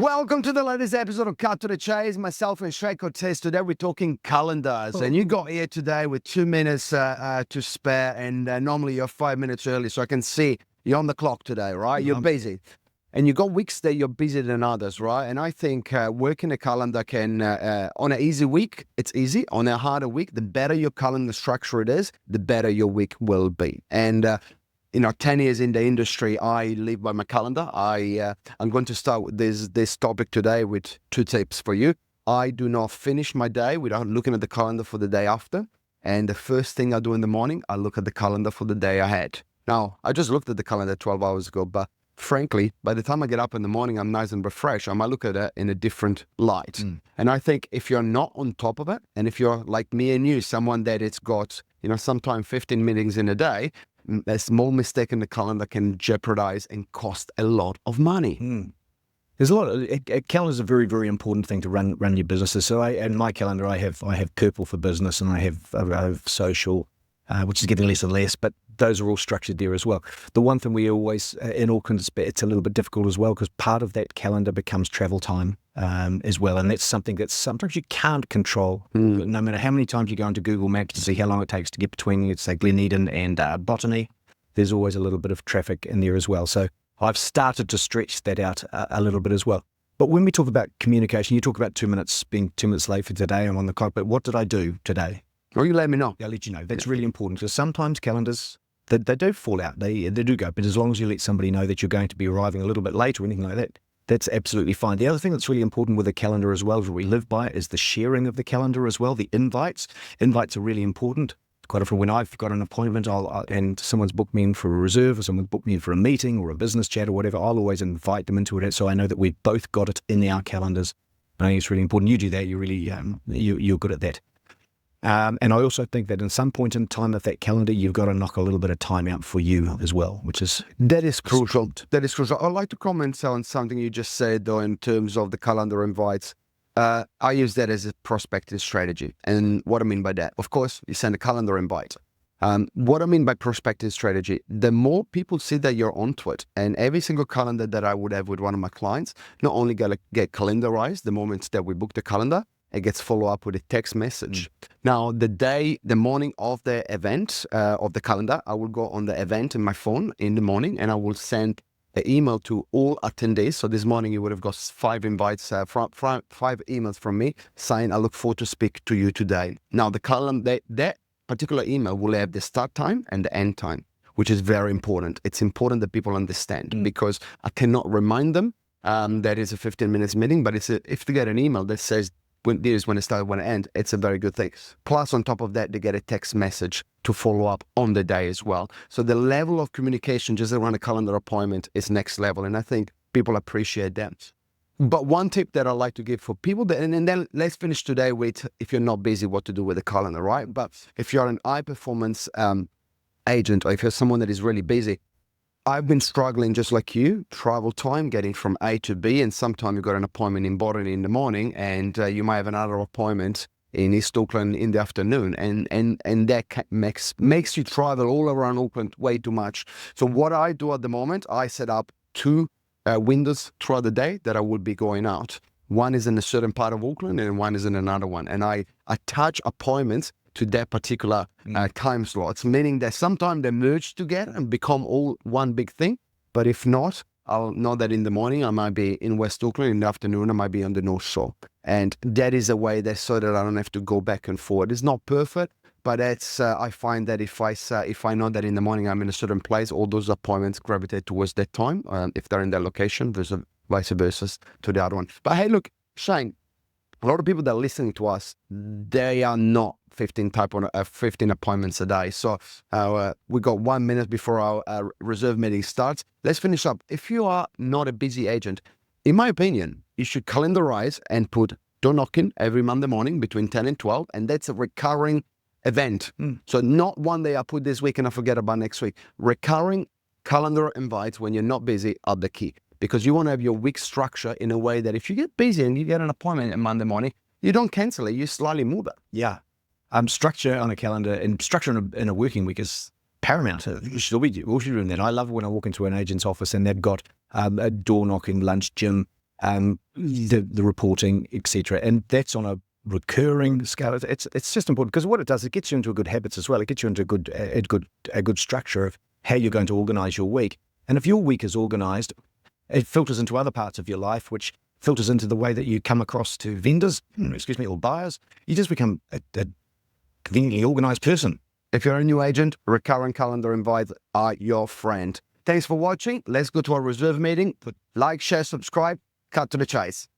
Welcome to the latest episode of Cut to the Chase. Myself and Shrey Cortez. Today we're talking calendars. And you got here today with 2 minutes to spare. And normally you're 5 minutes early, so I can see you're on the clock today, right? You're busy. And you got weeks that you're busier than others, right? And I think working a calendar can, on an easy week, it's easy. On a harder week, the better your calendar structure it is, the better your week will be. And 10 years in the industry, I live by my calendar. I'm going to start with this topic today with 2 tips for you. I do not finish my day without looking at the calendar for the day after. And the first thing I do in the morning, I look at the calendar for the day ahead. Now, I just looked at the calendar 12 hours ago, but frankly, by the time I get up in the morning, I'm nice and refreshed. I might look at it in a different light. And I think if you're not on top of it, and if you're like me and you, someone that it's got, sometimes 15 meetings in a day, a small mistake in the calendar can jeopardize and cost a lot of money. There's a lot. A calendar is a very, very important thing to run your businesses. So, in my calendar, I have purple for business, and I have social, which is getting less and less. But those are all structured there as well. The one thing we always in Auckland, it's a little bit difficult as well because part of that calendar becomes travel time as well, and that's something that sometimes you can't control. No matter how many times you go into Google Maps to see how long it takes to get between, let's say, Gleneden and Botany, there's always a little bit of traffic in there as well. So I've started to stretch that out a little bit as well. But when we talk about communication, you talk about 2 minutes, being 2 minutes late for today. I'm on the clock, but what did I do today? Or you let me know. I'll let you know. That's really important because sometimes calendars, they do fall out. They do go. But as long as you let somebody know that you're going to be arriving a little bit late or anything like that, that's absolutely fine. The other thing that's really important with a calendar as well, as we live by, is the sharing of the calendar as well. The invites. Invites are really important. Quite often when I've got an appointment and someone's booked me in for a reserve or someone's booked me in for a meeting or a business chat or whatever, I'll always invite them into it so I know that we've both got it in our calendars. I think it's really important. You do that. You really, you're good at that. And I also think that in some point in time of that calendar, you've got to knock a little bit of time out for you as well, which is... That is crucial. That is crucial. I'd like to comment on something you just said, though, in terms of the calendar invites. I use that as a prospecting strategy. And what I mean by that, of course, you send a calendar invite. What I mean by prospecting strategy, the more people see that you're onto it, and every single calendar that I would have with one of my clients, not only going to get calendarized the moment that we book the calendar, it gets follow up with a text message. Now, the morning of the event, of the calendar, I will go on the event in my phone in the morning and I will send an email to all attendees. So this morning you would have got 5 invites, 5 emails from me saying, I look forward to speak to you today. Now, the calendar, that particular email will have the start time and the end time, which is very important. It's important that people understand because I cannot remind them that it's a 15 minutes meeting, but if they get an email that says, when it starts, when it ends, it's a very good thing. Plus, on top of that, they get a text message to follow up on the day as well. So the level of communication just around a calendar appointment is next level, and I think people appreciate that. But one tip that I like to give for people, and then let's finish today with, if you're not busy, what to do with the calendar, right? But if you're an high performance agent, or if you're someone that is really busy, I've been struggling just like you, travel time, getting from A to B, and sometimes you've got an appointment in Botany in the morning, and you might have another appointment in East Auckland in the afternoon, and that makes you travel all around Auckland way too much. So what I do at the moment, I set up 2 windows throughout the day that I would be going out. One is in a certain part of Auckland, and one is in another one, and I attach appointments to that particular time slots, meaning that sometimes they merge together and become all one big thing. But if not, I'll know that in the morning I might be in West Auckland, in the afternoon I might be on the North Shore. And that is a way that so that I don't have to go back and forth. It's not perfect, but it's, I find that if I know that in the morning I'm in a certain place, all those appointments gravitate towards that time, if they're in that location, versus vice versa to the other one. But hey, look, Shane, a lot of people that are listening to us, they are not 15 appointments a day. So we got 1 minute before our reserve meeting starts. Let's finish up. If you are not a busy agent, in my opinion, you should calendarize and put door knocking every Monday morning between 10 and 12. And that's a recurring event. So not one day I put this week and I forget about next week. Recurring calendar invites when you're not busy are the key. Because you want to have your week structure in a way that if you get busy and you get an appointment on Monday morning, you don't cancel it, you slightly move it. Yeah. Structure on a calendar and structure in a working week is paramount. We should all be doing that. I love when I walk into an agent's office and they've got a door knocking, lunch, gym, the reporting, etc. And that's on a recurring scale. It's just important because what it does, it gets you into good habits as well. It gets you into a good structure of how you're going to organize your week. And if your week is organized, it filters into other parts of your life, which filters into the way that you come across to vendors, or buyers. You just become a conveniently organized person. If you're a new agent, recurrent calendar invites are your friend. Thanks for watching. Let's go to our reserve meeting. Like, share, subscribe. Cut to the chase.